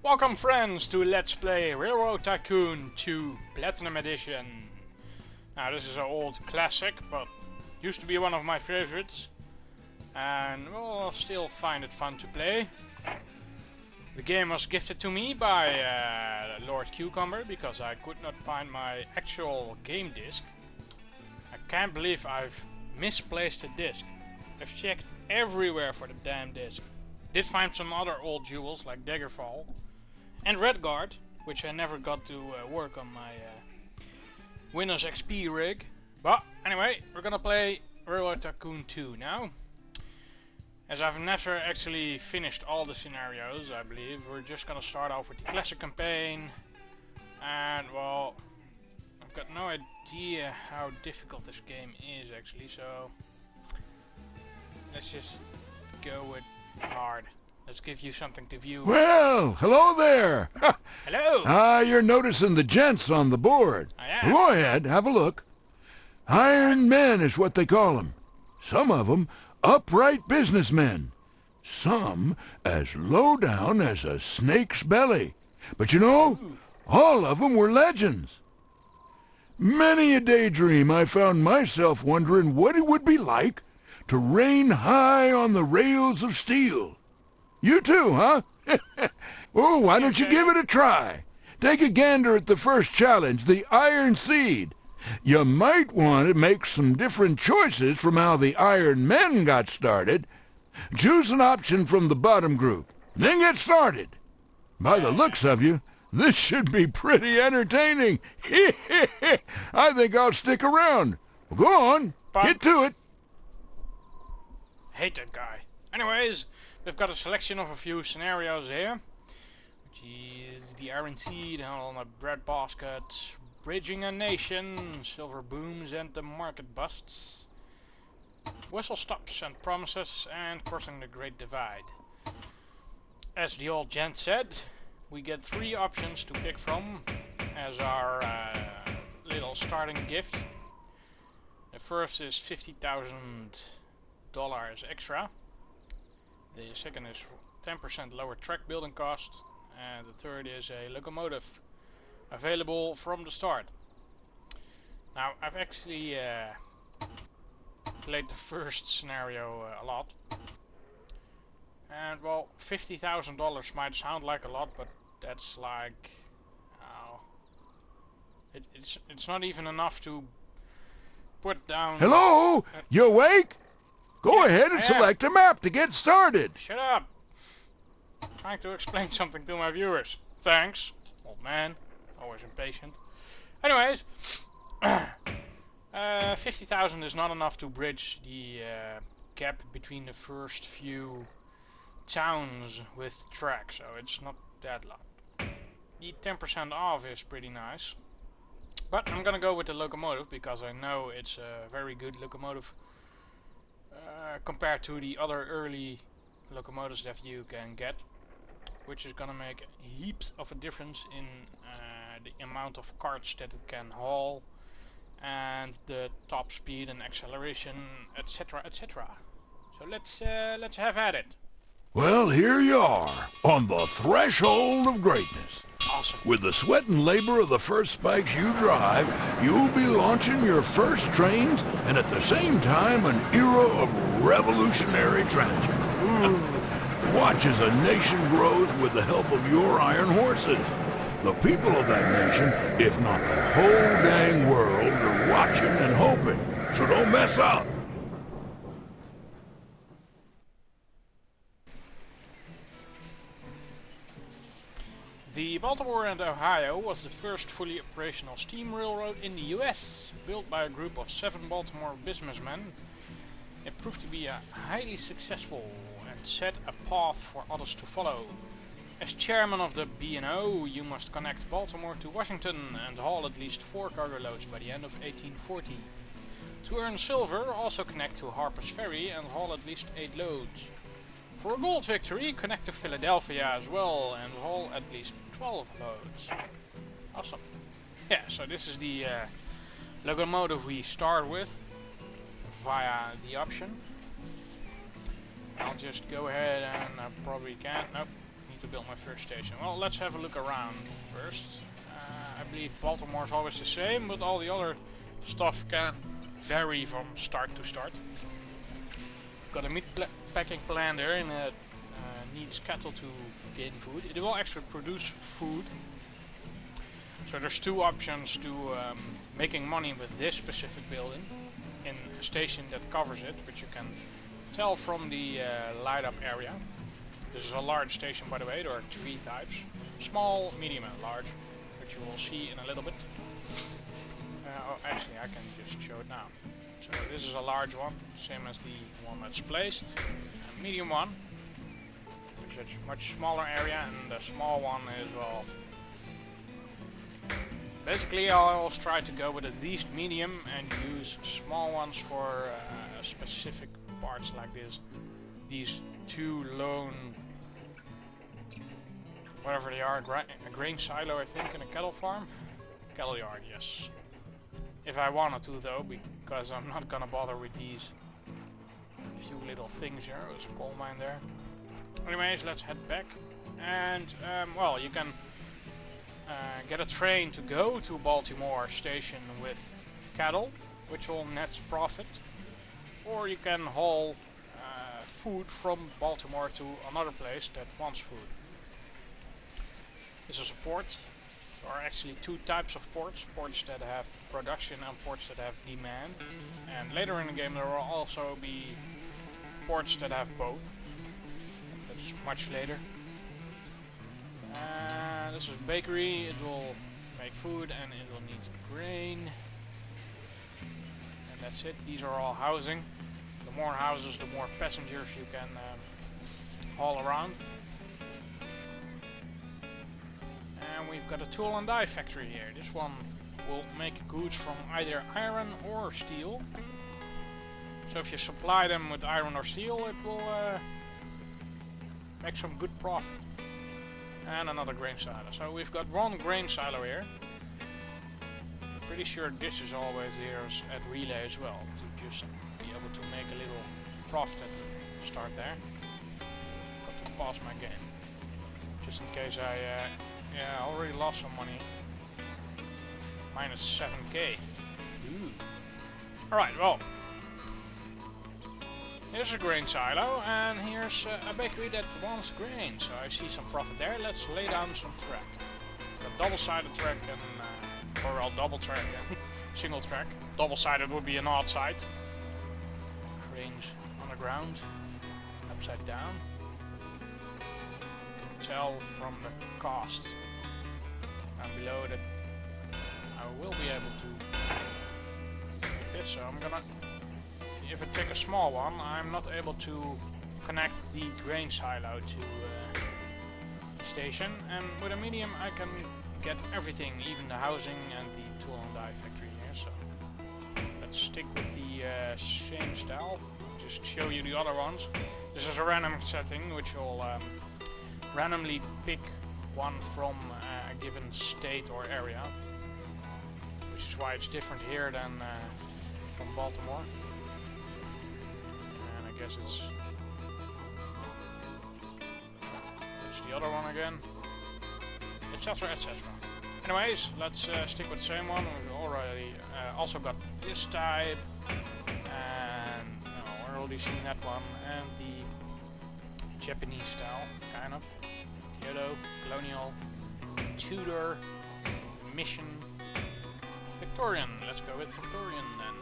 Welcome friends to Let's Play Railroad Tycoon 2 Platinum Edition. Now this is an old classic, but used to be one of my favorites. And well, still find it fun to play. The game was gifted to me by Lord Cucumber because I could not find my actual game disc. I can't believe I've misplaced a disc. I've checked everywhere for the damn disc. Did find some other old jewels like Daggerfall and Redguard, which I never got to work on my Windows XP rig. But anyway, we're gonna play Railroad Tycoon 2 now. As I've never actually finished all the scenarios, I believe, we're just gonna start off with the classic campaign. And well, I've got no idea how difficult this game is actually, so let's just go with hard. Let's give you something to view. Well, hello there. Hello. You're noticing the gents on the board. I am. Go ahead, have a look. Iron men is what they call them. Some of them upright businessmen. Some as low down as a snake's belly. But you know, all of them were legends. Many a daydream I found myself wondering what it would be like to reign high on the rails of steel. You too, huh? Oh, why don't you give it a try? Take a gander at the first challenge, the Iron Seed. You might want to make some different choices from how the Iron Men got started. Choose an option from the bottom group, then get started. By the looks of you, this should be pretty entertaining. I think I'll stick around. Go on, get to it. Hate that guy. Anyways, we've got a selection of a few scenarios here, which is the Iron Seed, on a bread basket, bridging a nation, silver booms and the market busts, whistle stops and promises, and crossing the Great Divide. As the old gent said, we get 3 options to pick from as our little starting gift. The first is $50,000 extra. The second is 10% lower track building cost, and the third is a locomotive available from the start. Now I've actually played the first scenario a lot, and well, $50,000 might sound like a lot, but that's like it's not even enough to put down. Hello, you awake? Go ahead and select a map to get started. Shut up! I'm trying to explain something to my viewers. Thanks, old man. Always impatient. Anyways, 50,000 is not enough to bridge the gap between the first few towns with track, so it's not that lot. The 10% off is pretty nice, but I'm gonna go with the locomotive because I know it's a very good locomotive. Compared to the other early locomotives that you can get, which is gonna make heaps of a difference in the amount of carts that it can haul and the top speed and acceleration, etc., etc. So let's have at it. Well, here you are, on the threshold of greatness. Awesome. With the sweat and labor of the first spikes you drive, you'll be launching your first trains, and at the same time, an era of revolutionary transport. Watch as a nation grows with the help of your iron horses. The people of that nation, if not the whole dang world, are watching and hoping, so don't mess up. The Baltimore and Ohio was the first fully operational steam railroad in the US, built by a group of 7 Baltimore businessmen. It proved to be highly successful and set a path for others to follow. As chairman of the B&O, you must connect Baltimore to Washington and haul at least 4 cargo loads by the end of 1840. To earn silver, also connect to Harper's Ferry and haul at least 8 loads. For a gold victory, connect to Philadelphia as well and haul at least 12 loads. Awesome. Yeah, so this is the locomotive we start with via the option. I'll just go ahead and I probably can't. Nope. to build my first station? Well, let's have a look around first. I believe Baltimore is always the same, but all the other stuff can vary from start to start. Got a meat packing plant there, and it needs cattle to gain food. It will actually produce food. So there's two options to making money with this specific building in a station that covers it, which you can tell from the light up area. This is a large station, by the way. There are three types: small, medium and large, which you will see in a little bit. Actually I can just show it now. So this is a large one, same as the one that's placed. A medium one, which is a much smaller area, and the small one is, well, basically I always try to go with at least medium and use small ones for specific parts like this. These two lone, whatever they are, a grain silo I think, and a cattle farm. Cattle yard, yes. If I wanted to though, because I'm not gonna bother with these few little things here. There's a coal mine there. Anyways, let's head back. And, well, you can get a train to go to Baltimore station with cattle, which will net profit. Or you can haul food from Baltimore to another place that wants food. This is a port. There are actually two types of ports. Ports that have production and ports that have demand. And later in the game there will also be ports that have both. That's much later. This is a bakery. It will make food and it will need grain. And that's it. These are all housing. The more houses, the more passengers you can haul around. And we've got a tool and die factory here. This one will make goods from either iron or steel. So if you supply them with iron or steel, it will make some good profit. And another grain silo. So we've got one grain silo here. Pretty sure this is always here at relay as well, to just be able to make a little profit at the start there. Got to pause my game, just in case I already lost some money. Minus 7k. Ooh. Alright, well, here's a grain silo, and here's a bakery that wants grain, so I see some profit there. Let's lay down some track. A double-sided track and, or well, double track and single track. Double-sided would be an odd side. Cranes on the ground, upside down. You can tell from the cost down below that I will be able to make this, so I'm gonna see if I take a small one. I'm not able to connect the grain silo to the station, and with a medium I can get everything, even the housing and the tool and die factory here. So let's stick with the same style. Just show you the other ones. This is a random setting which will randomly pick one from a given state or area, which is why it's different here than from Baltimore. And I guess it's the other one again, etc, etc. Anyways, let's stick with the same one. We've already also got this type, and we're already seen that one, and the Japanese style, kind of. Kyoto, Colonial, Tudor, Mission, Victorian. Let's go with Victorian then.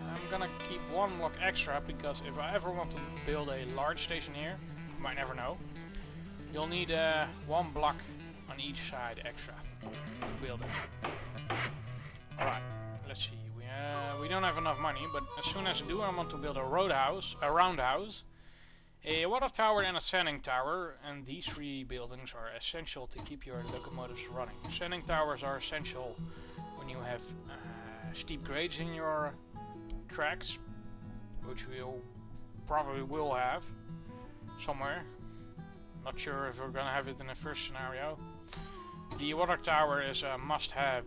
I'm gonna keep one block extra, because if I ever want to build a large station here, you might never know, you'll need one block on each side extra to build it. Alright, let's see. We don't have enough money, but as soon as I do, I want to build a roundhouse, a water tower and a sanding tower, and these three buildings are essential to keep your locomotives running. Sanding towers are essential when you have steep grades in your tracks, which we'll probably will have somewhere. Not sure if we're gonna have it in the first scenario. The water tower is a must-have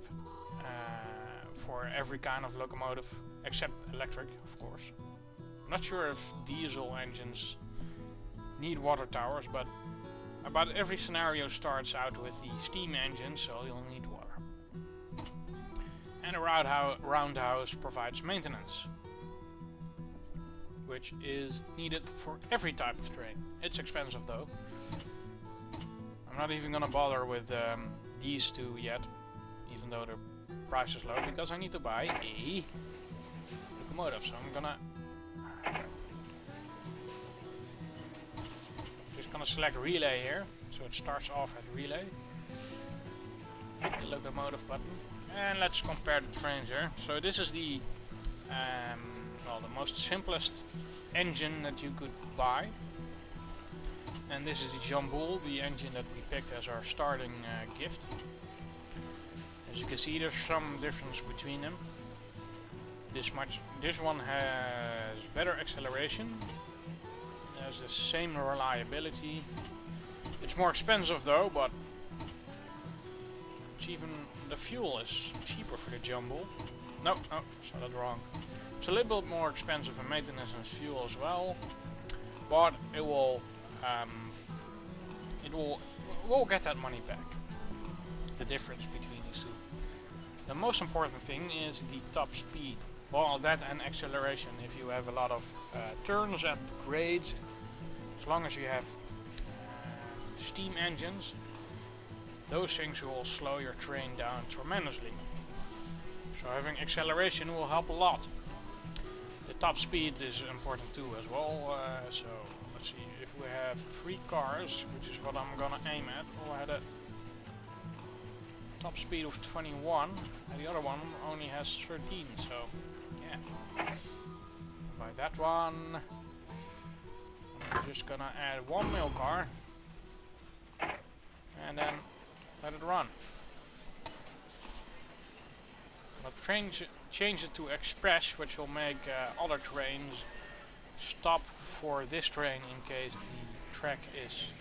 for every kind of locomotive, except electric, of course. I'm not sure if diesel engines need water towers, but About every scenario starts out with the steam engine, so you'll need water. And a roundhouse provides maintenance, which is needed for every type of train. It's expensive though. I'm not even gonna bother with these two yet, even though the price is low, because I need to buy a locomotive. So I'm gonna just gonna select relay here, so it starts off at relay. Hit the locomotive button, and let's compare the trains here. So this is the well, the most simplest engine that you could buy, and this is the Jambul, the engine that we picked as our starting gift. As you can see, there's some difference between them. This one has better acceleration, has the same reliability. It's more expensive though, but it's even the fuel is cheaper for the Jambul. No, said that wrong. It's a little bit more expensive in maintenance and fuel as well, but we'll get that money back. The difference between these two. The most important thing is the top speed. Well, that and acceleration. If you have a lot of turns and grades, as long as you have steam engines, those things will slow your train down tremendously. So having acceleration will help a lot. The top speed is important too as well. So let's see, if we have 3 cars, which is what I'm gonna aim at, we'll have a top speed of 21, and the other one only has 13, so yeah. By that one, I'm just gonna add 1 mail car, and then let it run. But change it to express, which will make other trains stop for this train in case the track is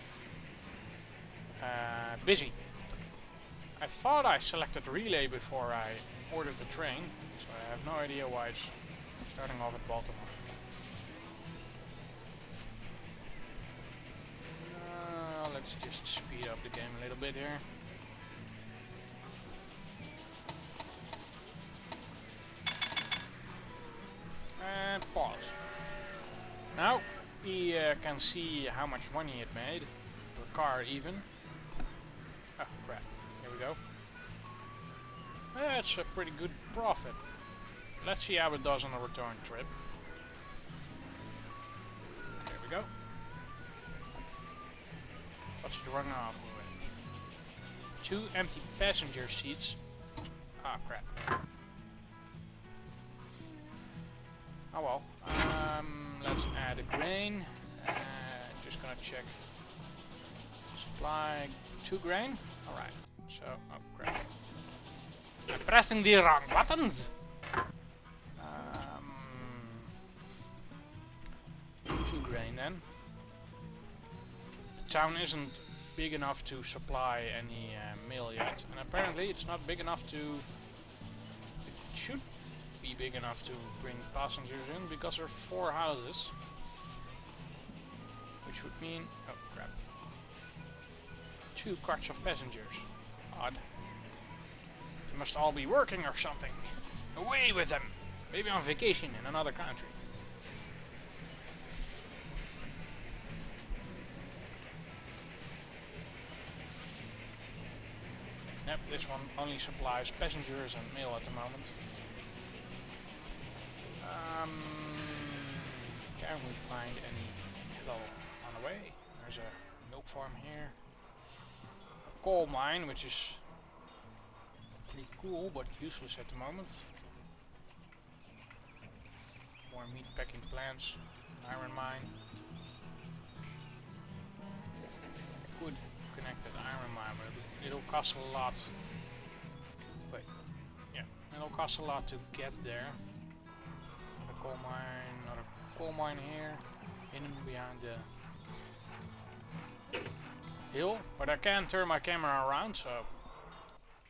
busy. I thought I selected relay before I ordered the train, so I have no idea why it's starting off at Baltimore. Let's just speed up the game a little bit here. And pause. Now we can see how much money it made per car even. Oh crap, here we go. That's a pretty good profit. Let's see how it does on a return trip. There we go. What's it run off with? 2 empty passenger seats. Ah crap. Oh well, let's add a grain. Just gonna check supply 2 grain. Alright, so, oh crap. I'm pressing the wrong buttons! 2 grain then. The town isn't big enough to supply any mail yet, and apparently it's not big enough to... It should be big enough to bring passengers in, because there are 4 houses, which would mean, oh crap, 2 carts of passengers. Odd. They must all be working or something. Away with them! Maybe on vacation in another country. Yep, this one only supplies passengers and mail at the moment. Can we find any hello on the way? There's a milk farm here. A coal mine, which is pretty cool but useless at the moment. More meat packing plants, an iron mine. I could connect that iron mine, but it'll cost a lot. Wait, yeah, it'll cost a lot to get there. Another coal mine here, hidden behind the hill, but I can turn my camera around, so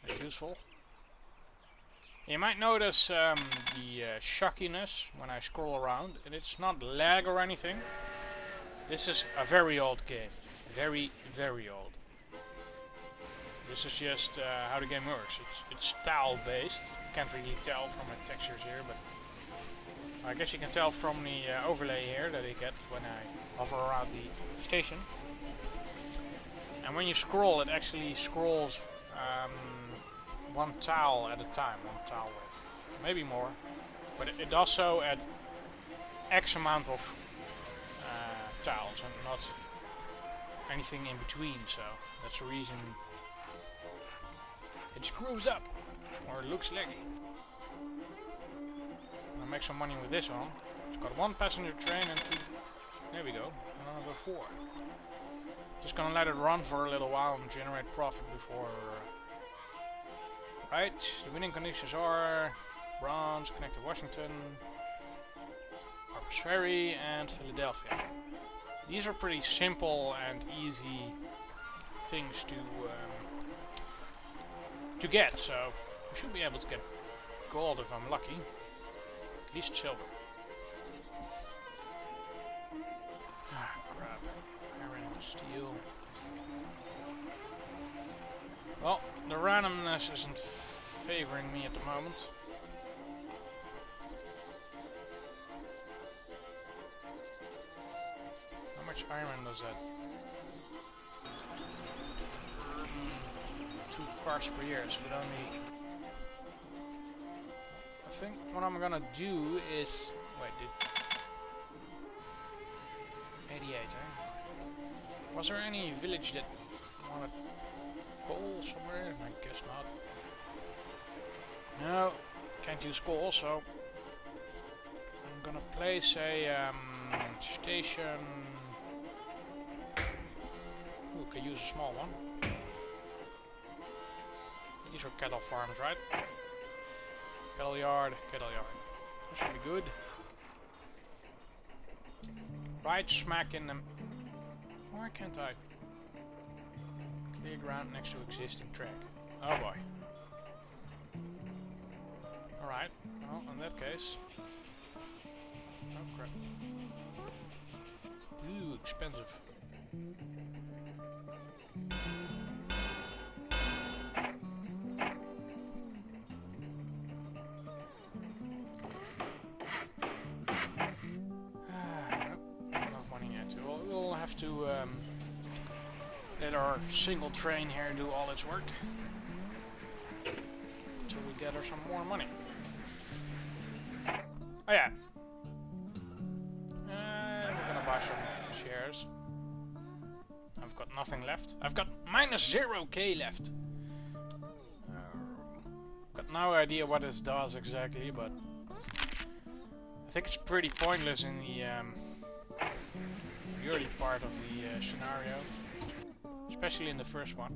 it's useful. You might notice the shockiness when I scroll around, and it's not lag or anything. This is a very old game. very, very old. This is just how the game works. It's tile based. You can't really tell from the textures here, but I guess you can tell from the overlay here that I get when I hover around the station. And when you scroll, it actually scrolls one tile at a time, one tile width, maybe more. But it does so at X amount of tiles and not anything in between. So that's the reason it screws up or it looks laggy. I'll make some money with this one. It's got one passenger train and two. There we go. Another 4. Just gonna let it run for a little while and generate profit before. Right. The winning conditions are bronze, connected Washington, Harper's Ferry, and Philadelphia. These are pretty simple and easy things to get. So we should be able to get gold if I'm lucky. At least silver. Ah, crap. Iron, steel. Well, the randomness isn't favoring me at the moment. How much iron does that? 2 parts per year, so it only... I think what I'm gonna do is... Wait, did... 88, eh? Was there any village that wanted coal somewhere? I guess not. No, can't use coal, so... I'm gonna place a station... Ooh, can use a small one. These are cattle farms, right? Cattle yard, cattle yard. That should be good. Right smack in them. Why can't I? Clear ground next to existing track. Oh boy. Alright, well, in that case. Oh crap. Ooh, expensive. To let our single train here do all its work until we gather some more money. Oh yeah, we're gonna buy some shares. I've got nothing left. I've got minus 0k left. Got no idea what this does exactly, but I think it's pretty pointless in the early part of the scenario, especially in the first one.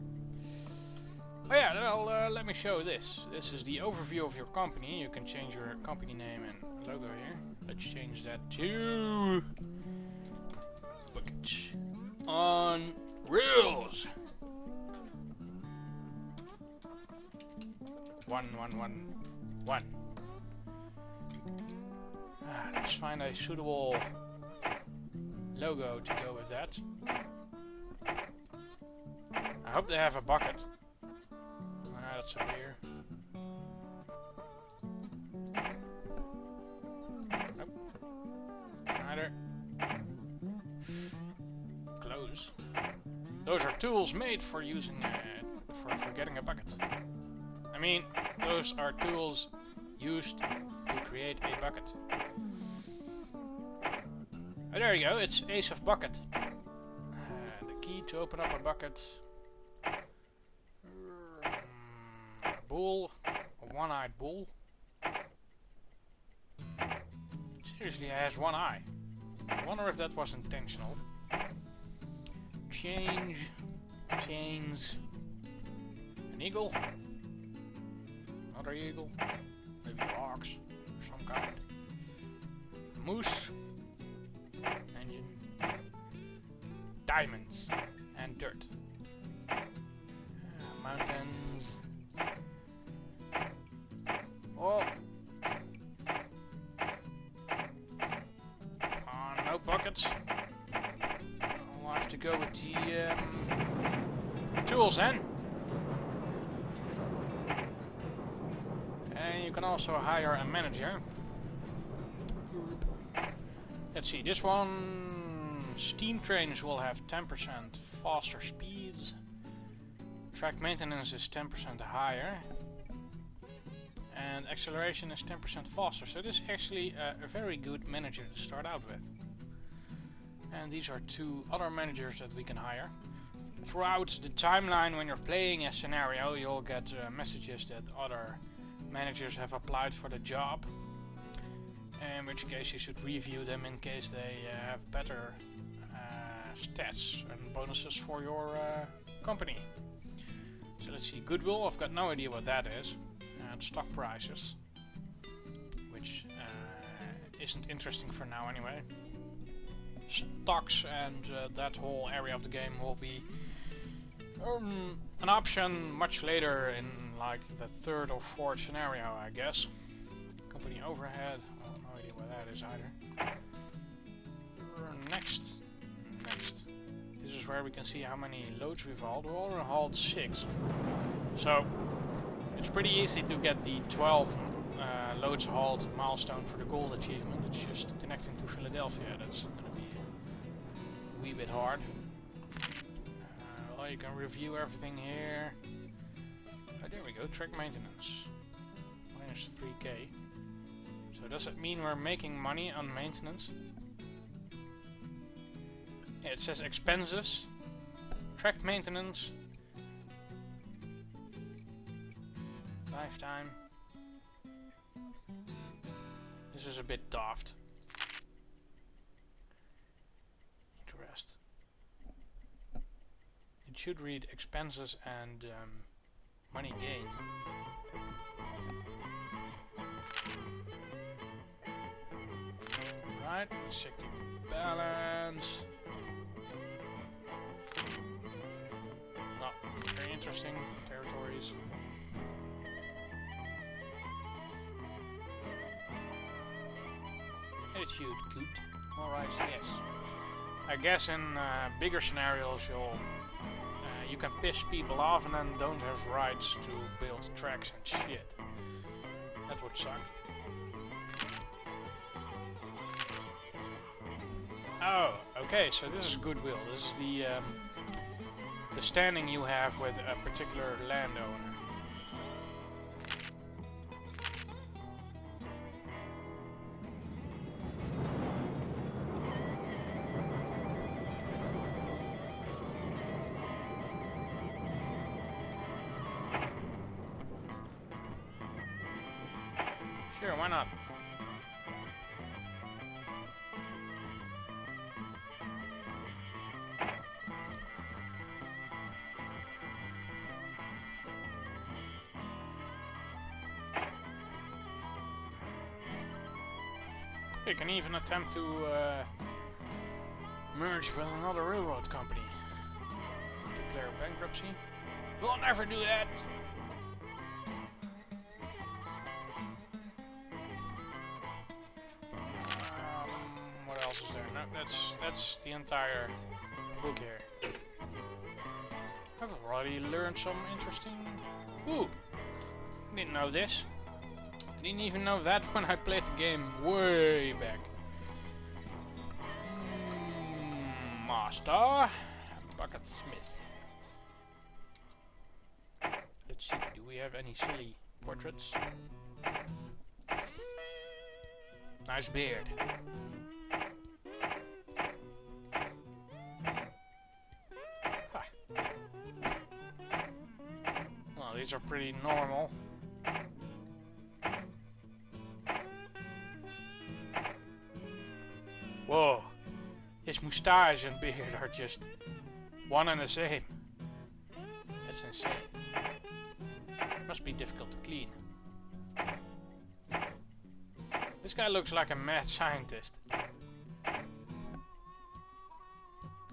Oh yeah, well, let me show this. This is the overview of your company. You can change your company name and logo here. Let's change that to Bucket on Rails. 1111. Let's find a suitable logo to go with that. I hope they have a bucket. That's over here. Nope. Neither. Close. Those are tools made for using for getting a bucket. I mean, those are tools used to create a bucket. Oh, there you go, it's Ace of Bucket. The key to open up a bucket. A bull, a one-eyed bull. Seriously, it has one eye. I wonder if that was intentional. Change, chains, an eagle, another eagle, maybe an ox or some kind. A moose. Engine, diamonds, and dirt. Mountains. Oh! No buckets. I'll have to go with the tools then. And you can also hire a manager. Let's see, this one, steam trains will have 10% faster speeds. Track maintenance is 10% higher. And acceleration is 10% faster. So this is actually a very good manager to start out with. And these are 2 other managers that we can hire. Throughout the timeline when you're playing a scenario, you'll get messages that other managers have applied for the job. In which case you should review them in case they have better stats and bonuses for your company. So let's see, goodwill, I've got no idea what that is. And stock prices, which isn't interesting for now anyway. Stocks and that whole area of the game will be an option much later in like the 3rd or 4th scenario, I guess. Company overhead, oh, no idea what that is either. Next. This is where we can see how many loads we've hauled. We've already hauled 6. So it's pretty easy to get the 12 loads hauled milestone for the gold achievement. It's just connecting to Philadelphia. That's going to be a wee bit hard. Well, you can review everything here. Oh, there we go. Track maintenance. Minus 3k. So does it mean we're making money on maintenance? Yeah, it says expenses. Track maintenance. Lifetime. This is a bit daft. Interest. It should read expenses and money gained. Right, let's check the balance. Not very interesting. Territories. Attitude, good. Alright, yes. I guess in bigger scenarios you can piss people off and then don't have rights to build tracks and shit. That would suck. Oh, okay, so this is goodwill. This is the standing you have with a particular landowner. Sure, why not? You can even attempt to merge with another railroad company. Declare bankruptcy. We'll never do that! What else is there? No, that's the entire book here. I've already learned some interesting... Ooh! Didn't know this. I didn't even know that when I played the game way back. Master. Bucket Smith. Let's see, do we have any silly portraits? Nice beard. Ha. Well, these are pretty normal. Whoa, his moustache and beard are just one and the same. That's insane. Must be difficult to clean. This guy looks like a mad scientist.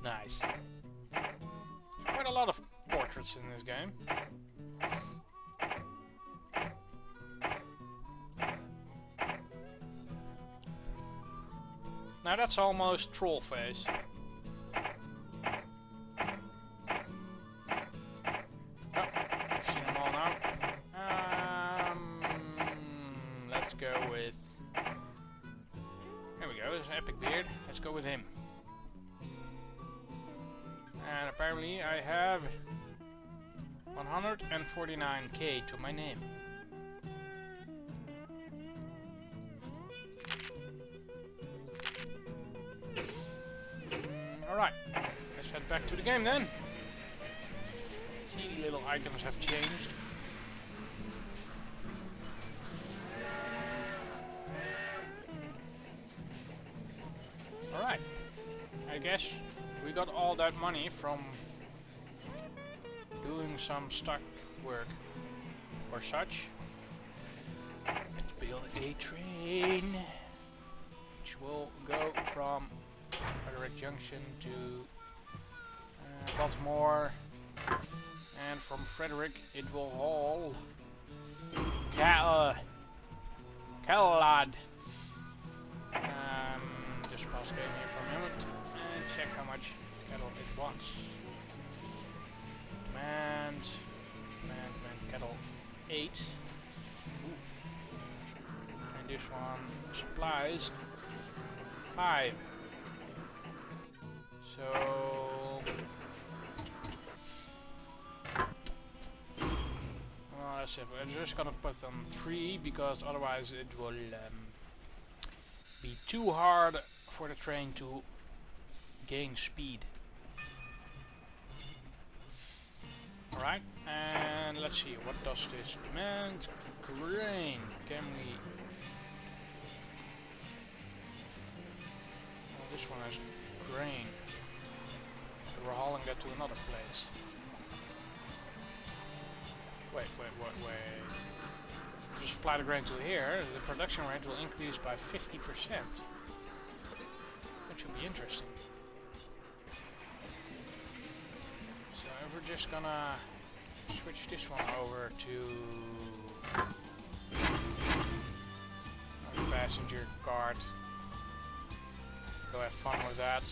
Nice. Quite a lot of portraits in this game. Now that's almost troll face. with him. And apparently I have 149k to my name. Alright, let's head back to the game then. See, the little icons have changed. Alright, I guess we got all that money from doing some stock work or such. Let's build a train which will go from Frederick Junction to Baltimore, and from Frederick it will haul Calad. Just pause the game here for a moment and check how much cattle it wants. Demand cattle 8. Ooh. And this one supplies 5. So let's see. We're just gonna put them 3 because otherwise it will be too hard for the train to gain speed. Alright, and let's see, what does this demand? Grain. Can we... Oh, this one has grain. So we're hauling that to another place. Wait. If you supply the grain to here, the production rate will increase by 50%. That should be interesting. So if we're just gonna switch this one over to a passenger cart. Go have fun with that.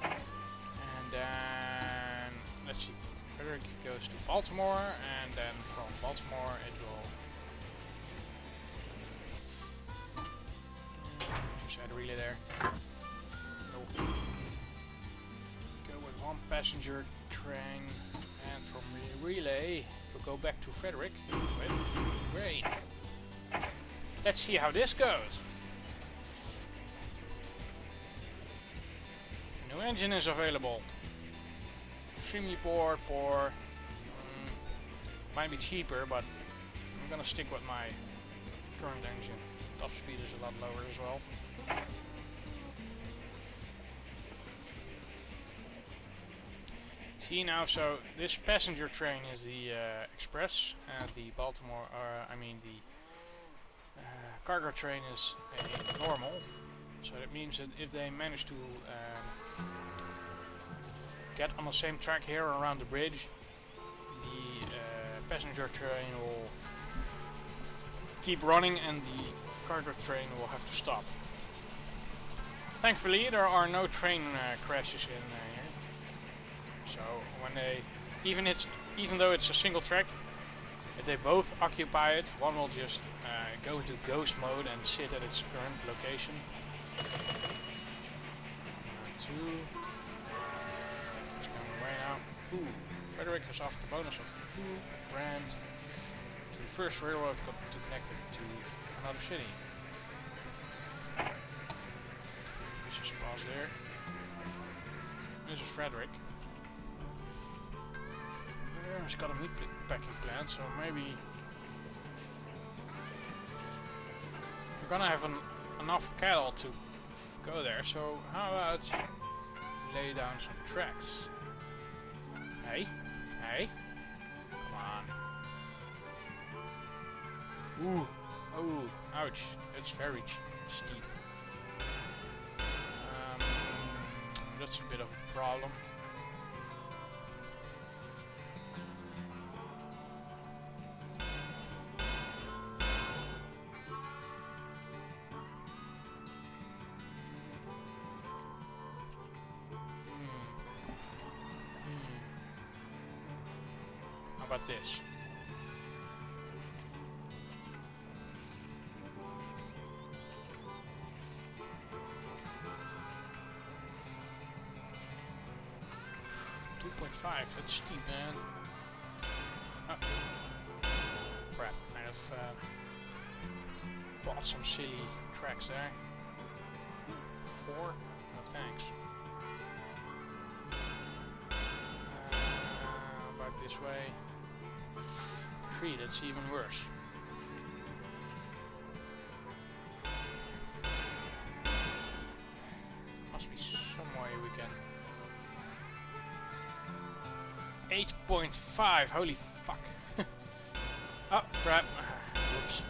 And then let's see. Frederick goes to Baltimore, and then from Baltimore it will just add a relay there. Nope. Go with one passenger train, and from the relay we'll go back to Frederick with grain. Let's see how this goes. New engine is available. Extremely poor. Might be cheaper, but I'm gonna stick with my current engine. Top speed is a lot lower as well. See now, so this passenger train is the express, and the Baltimore, the cargo train is a normal. So that means that if they manage to get on the same track here around the bridge, the passenger train will keep running and the cargo train will have to stop. Thankfully there are no train crashes in here. So when they, even though it's a single track, if they both occupy it, one will just go into ghost mode and sit at its current location. 2. It's going away now. Ooh, Frederick has offered a bonus of 2 grand to the first railroad to connect it to another city. Let's just pause there. This is Frederick. He's got a meat packing plant, so maybe we're gonna have enough cattle to go there. So how about lay down some tracks? Hey, come on. Ooh, oh, ouch! That's very steep. That's a bit of a problem. How about this? 9.5, that's steep, man. Oh. Crap, might have bought some silly tracks there. 4? No thanks. Back this way. 3, that's even worse. Must be some way we can... 8.5, holy fuck. Oh, crap. Whoops.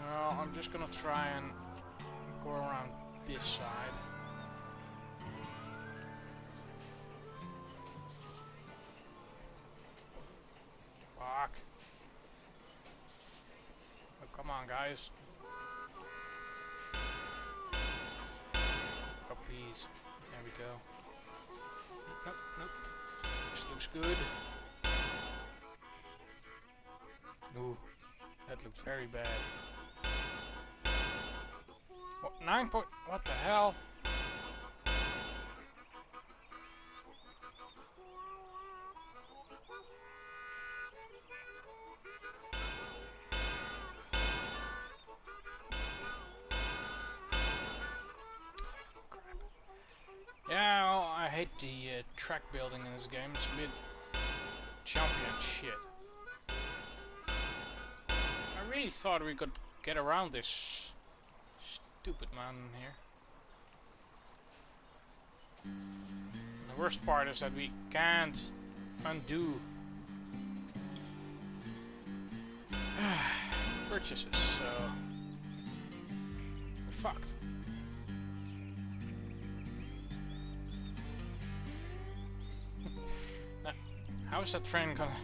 Well, I'm just gonna try and go around this side. Fuck. Oh, come on, guys. Oh, please. There we go. Nope, nope. This looks good. Ooh, that looks very bad. What, 9 point? What the hell? Yeah, well, I hate the track building in this game. It's a bit champion shit. I really thought we could get around this stupid mountain here. And the worst part is that we can't undo purchases, so we're fucked. Now, how is that train gonna...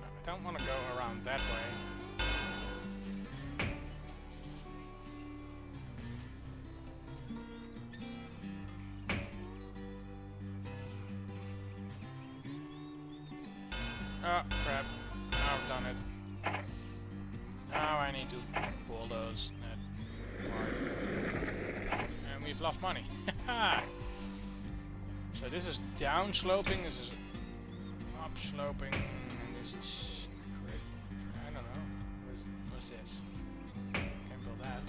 I don't want to go around that way. Oh crap, now I've done it. Now I need to bulldoze that part. And we've lost money. So this is down sloping, this is up sloping, and this is... I don't know. What's this? Can't build that.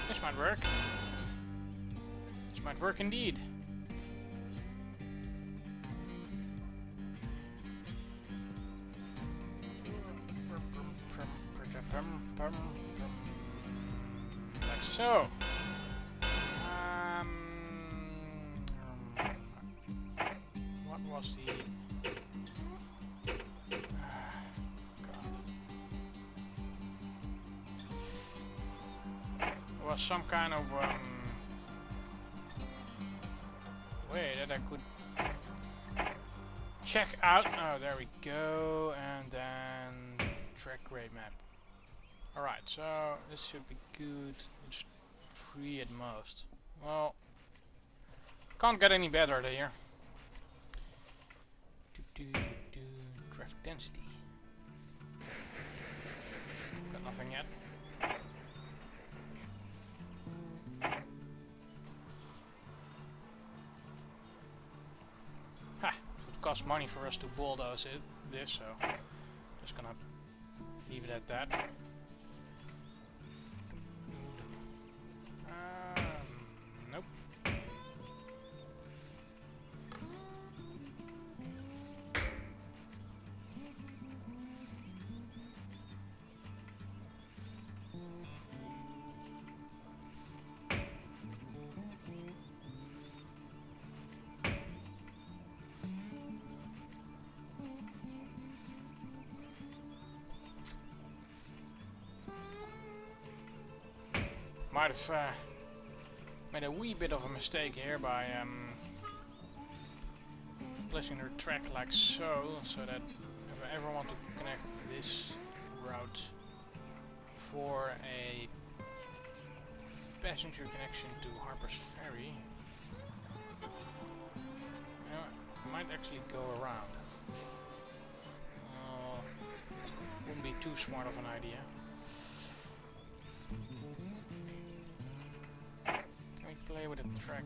This might work. This might work indeed. Like so. What was the... Was some kind of way that I could check out. Oh, there we go, and then track grade map. Alright, so this should be good. It's 3 at most. Well, can't get any better there. Traffic density. Got nothing yet. Ha! It would cost money for us to bulldoze this, so just gonna leave it at that. Nope. Might have made a wee bit of a mistake here by placing the track like so that if I ever want to connect this route for a passenger connection to Harper's Ferry, I might actually go around. Wouldn't be too smart of an idea. Can we play with the track?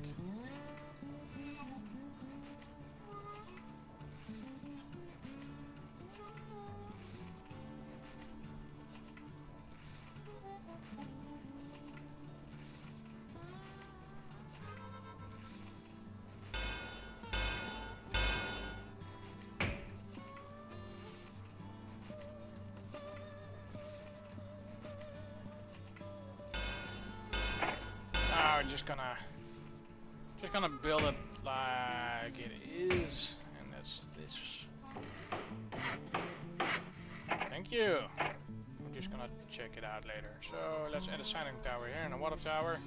Just gonna build it like it is, and that's this. Thank you. I'm just gonna check it out later. So let's add a signing tower here and a water tower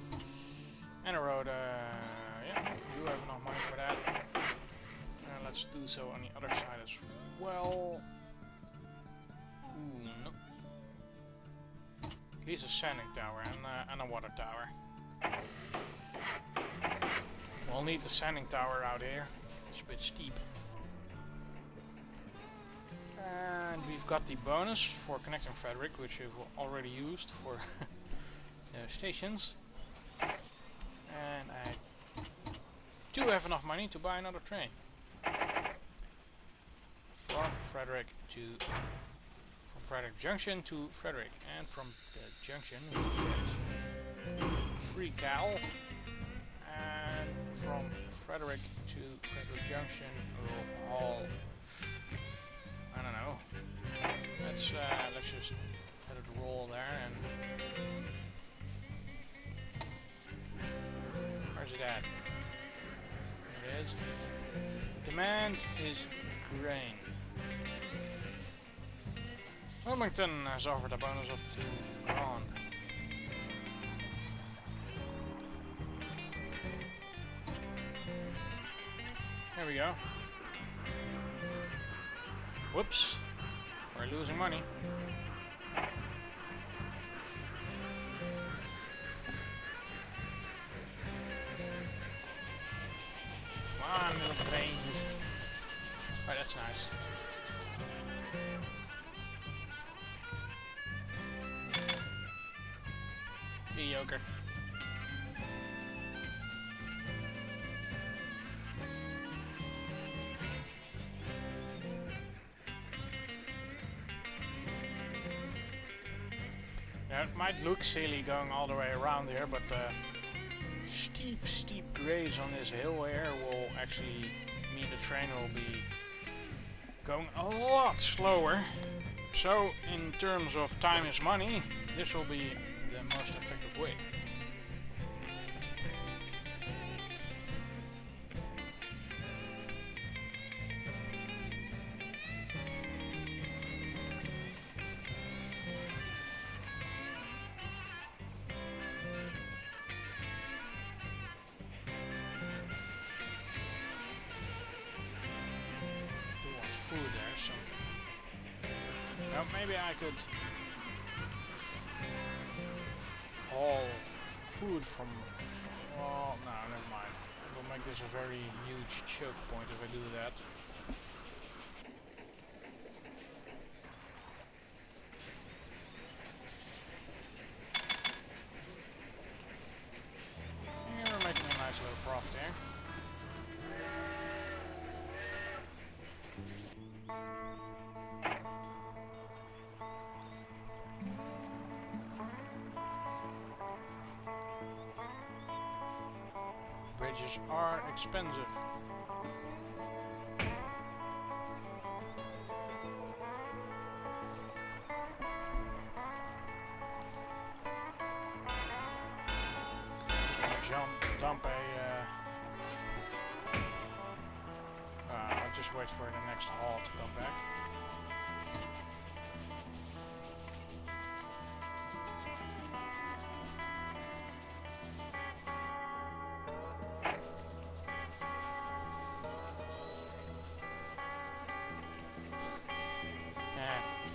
and a road. Yeah, you have enough money for that. Let's do so on the other side as well. Ooh, no. At least a sanding tower and a water tower. We'll need the sanding tower out here. It's a bit steep. And we've got the bonus for connecting Frederick, which we've already used for the stations. And I do have enough money to buy another train. From Frederick Junction to Frederick. And from the junction we get free cow. And from Frederick to Frederick Junction we'll haul, I don't know. Let's just let it roll there. And where's it at? There it is. Demand is grain. Wilmington has offered a bonus of 2 grand. There we go. Whoops. We're losing money. Come on, little brains. Right, that's nice. Mediocre. Now, it might look silly going all the way around here, but the steep grades on this hill here will actually mean the train will be going a lot slower. So, in terms of time is money, this will be the most effective way. Well, maybe I could haul food from... Oh, no, never mind. It will make this a very huge choke point if I do that. Yeah, we're making a nice little profit here. Bridges are expensive. Just gonna dump a... I'll just wait for the next haul to come back.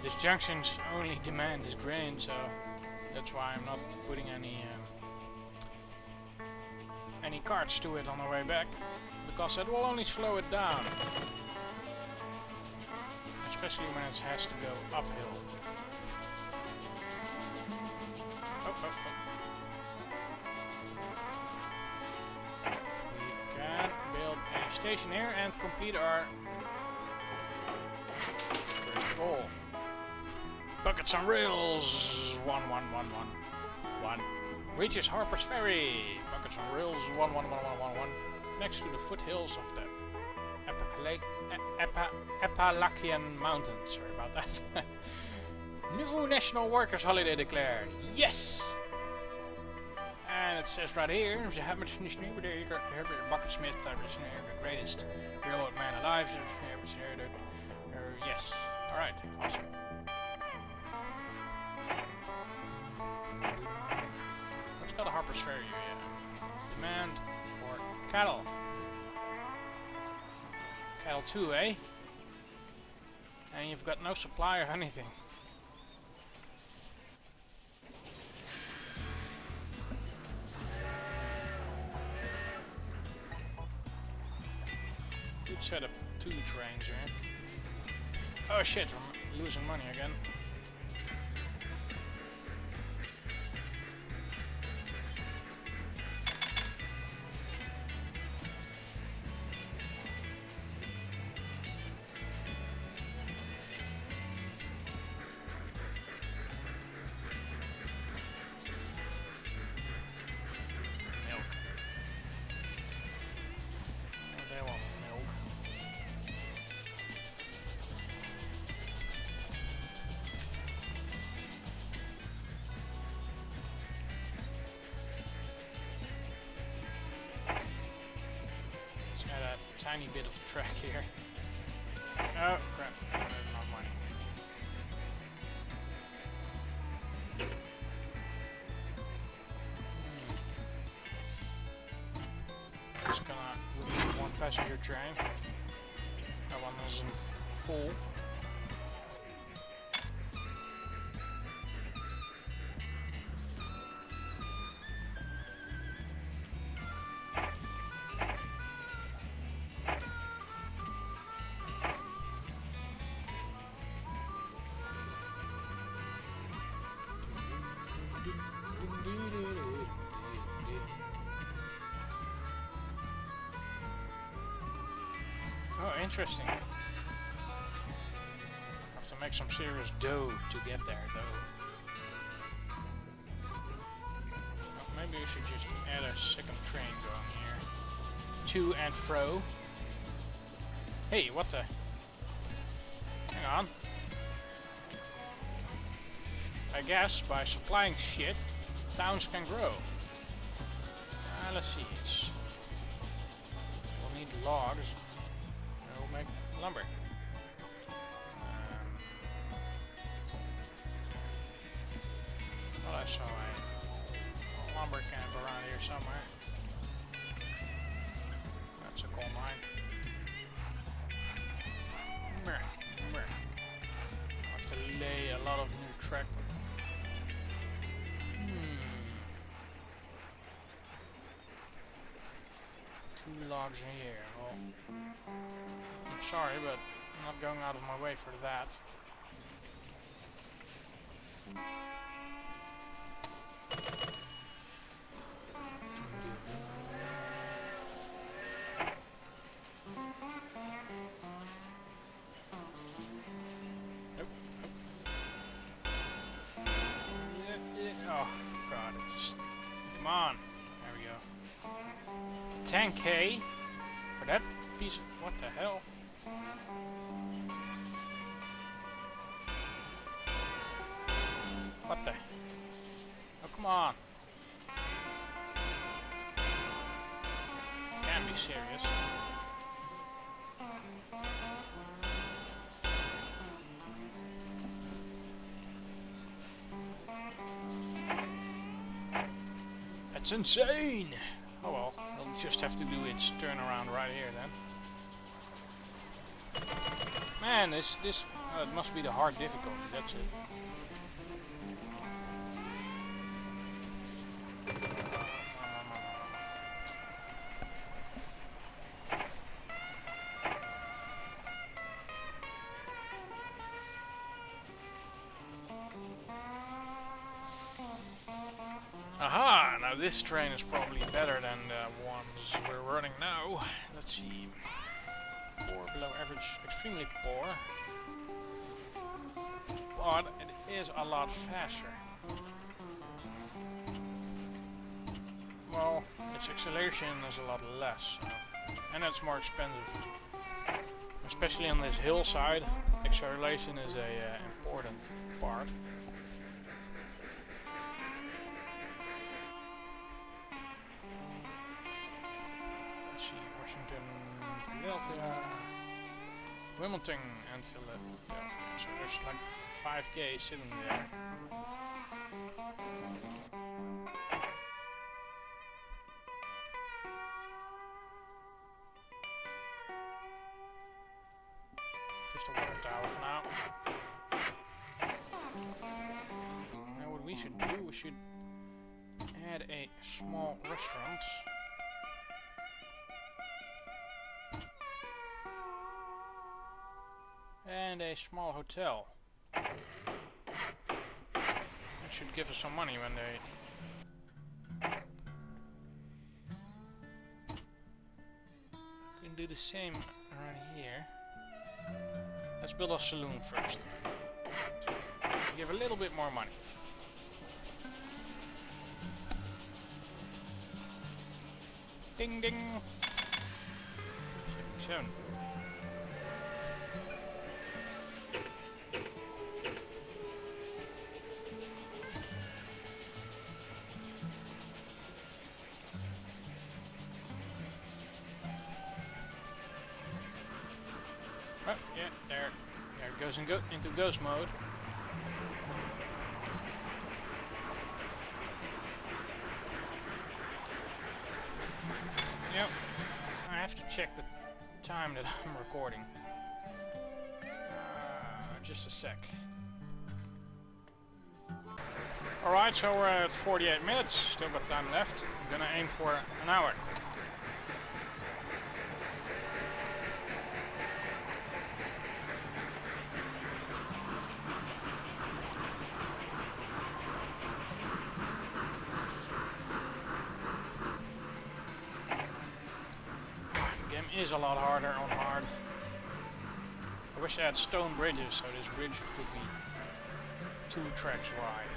This junction's only demand is grain, so that's why I'm not putting any carts to it on the way back, because that will only slow it down, especially when it has to go uphill. Oh, oh, oh. We can build a station here and complete our first goal. Buckets on rails, 11111. Reaches Harper's Ferry. Buckets on rails, 11111. Next to the foothills of the Appalachian Mountains. Sorry about that. New National Workers' Holiday declared. Yes! And it says right here, Herbert Bucketsmith, the greatest railroad man alive. Yes. Alright, awesome. Let's go to Harper's Ferry area. Demand for cattle. Cattle too, eh? And you've got no supply of anything. Could set up 2 trains here. Oh shit, I'm losing money again. Tiny bit of track here. Oh crap, there's not money. Just gonna remove 1 passenger train. That one isn't full. Oh, interesting. Have to make some serious dough to get there, though. Well, maybe we should just add a second train going here. To and fro. Hey, what the? Hang on. I guess by supplying shit, towns can grow. Let's see. We'll need logs. We'll make lumber. Well, I saw a lumber camp around here somewhere. That's a coal mine. I'll have to lay a lot of new track. Two logs in here. Well, I'm sorry, but I'm not going out of my way for that. Oh god, it's just... Come on. There we go. 10k for that piece of... What the hell? What the... Oh, come on. Can't be serious. That's insane! Oh well, we'll just have to do its turnaround right here then. Man, this it must be the hard difficulty. That's it. Aha! Now this train is probably better than the ones we're running now. Let's see. Poor, below average, extremely poor. But it is a lot faster. Well, its acceleration is a lot less. And it's more expensive. Especially on this hillside, acceleration is a important part. Philadelphia, Wilmington, and Philadelphia. So there's like 5k sitting there. Just a water tower for now. Now what we should do, we should add a small restaurant. And a small hotel. That should give us some money when they... We can do the same around here. Let's build a saloon first. So give a little bit more money. Ding ding! 77. Oh, yeah, there it goes into ghost mode. Yep, I have to check the time that I'm recording. Just a sec. Alright, so we're at 48 minutes, still got time left. I'm gonna aim for an hour. Is a lot harder on hard. I wish I had stone bridges so this bridge could be 2 tracks wide.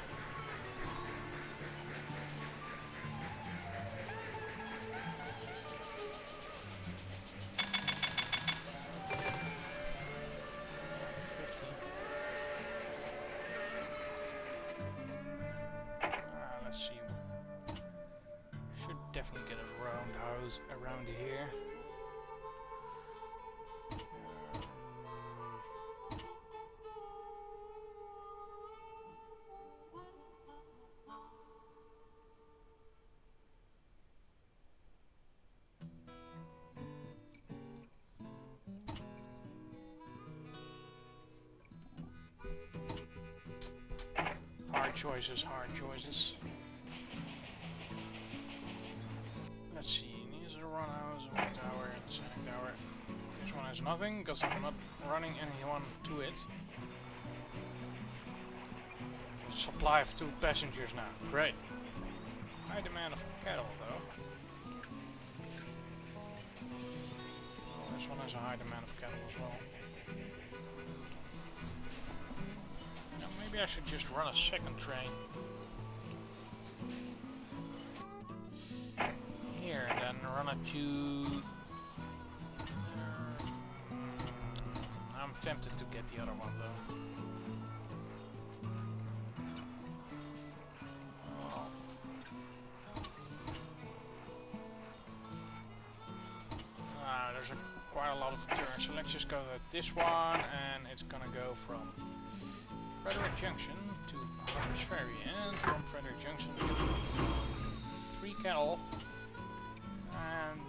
Let's see. Should definitely get a roundhouse around here. Hard choices. Let's see, these are one house, one tower, and the second tower. This one has nothing, because I'm not running anyone to it. Supply of 2 passengers now, great. High demand of cattle though. Oh, this one has a high demand of cattle as well. Maybe I should just run a second train here and then run it to... I'm tempted to get the other one though. Oh. There's quite a lot of turns, so let's just go with this one, and it's gonna go from Frederick Junction to Harper's Ferry, and from Frederick Junction to 3 cattle, and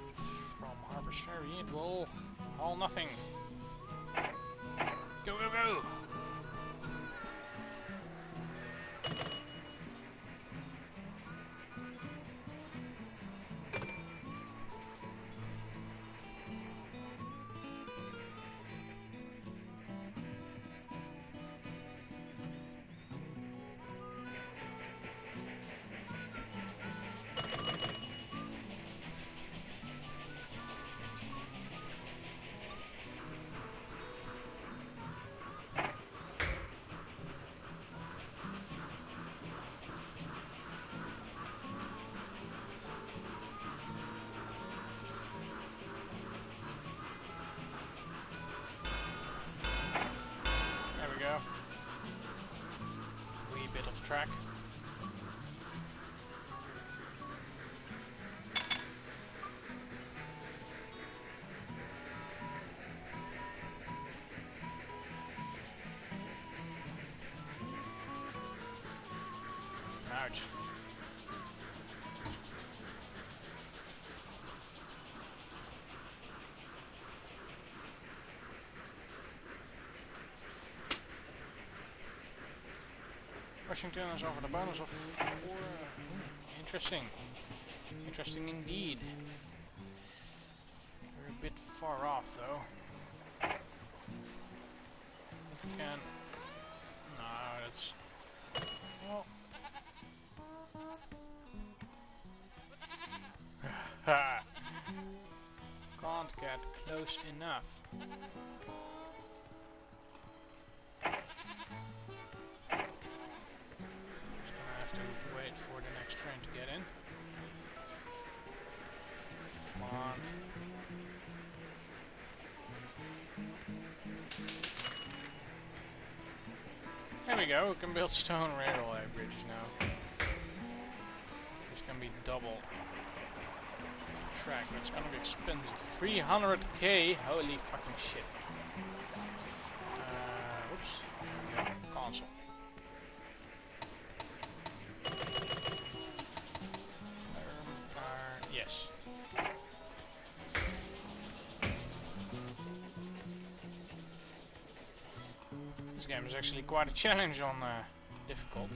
from Harper's Ferry it will haul nothing. Go, go, go! Wee bit of track. Ouch. Washington is over the bonus of 4. Interesting. Interesting indeed. We're a bit far off though. Can. No, that's. Well. Can't get close enough. Wait for the next train to get in. Come on. There we go, we can build stone railway bridges now. It's gonna be double track, but it's gonna be expensive. 300k, holy fucking shit. Oops, there we go, cancel. Yes. This game is actually quite a challenge on difficult.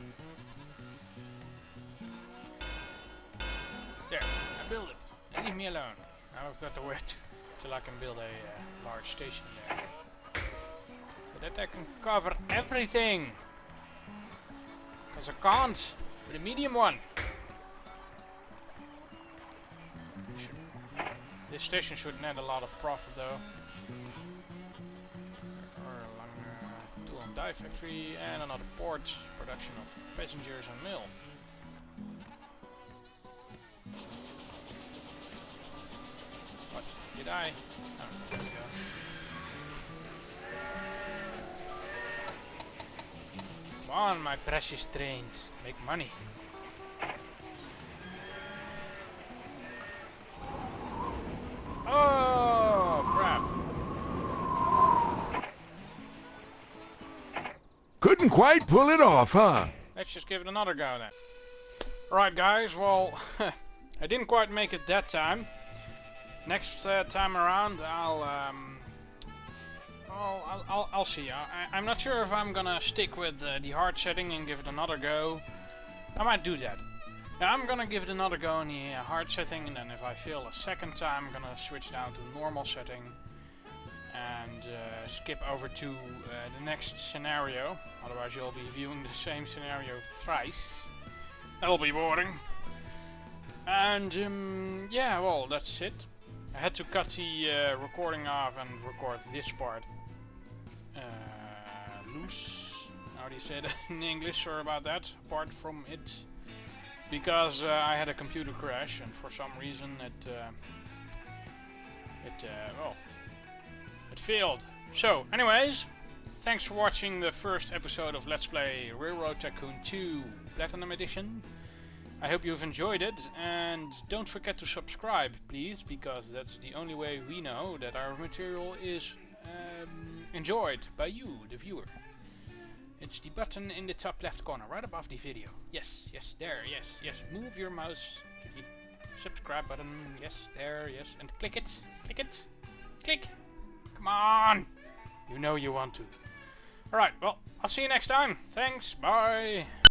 There, I built it. Now leave me alone. Now I've got to wait till I can build a large station there. So that I can cover everything. Because I can't with a medium one. This station should net a lot of profit though. Tool and die factory and another port, production of passengers and mail. What? Did I? Oh, there we go. Come on, my precious trains, make money. Oh, crap. Couldn't quite pull it off, huh? Let's just give it another go then. Alright guys, well, I didn't quite make it that time. Next time around, I'll see. I'm not sure if I'm gonna stick with the hard setting and give it another go. I might do that. Yeah, I'm gonna give it another go in the hard setting, and then if I fail a second time, I'm gonna switch down to normal setting and skip over to the next scenario. Otherwise you'll be viewing the same scenario thrice. That'll be boring. And yeah, well, that's it. I had to cut the recording off and record this part loose. How do you say that in English? Sorry about that. Apart from it. Because I had a computer crash, and for some reason it failed. So, anyways, thanks for watching the first episode of Let's Play Railroad Tycoon 2 Platinum Edition. I hope you've enjoyed it, and don't forget to subscribe, please, because that's the only way we know that our material is enjoyed by you, the viewer. It's the button in the top left corner, right above the video. Yes, yes, there, yes, yes. Move your mouse to the subscribe button. Yes, there, yes. And click it, click it, click. Come on! You know you want to. Alright, well, I'll see you next time. Thanks, bye.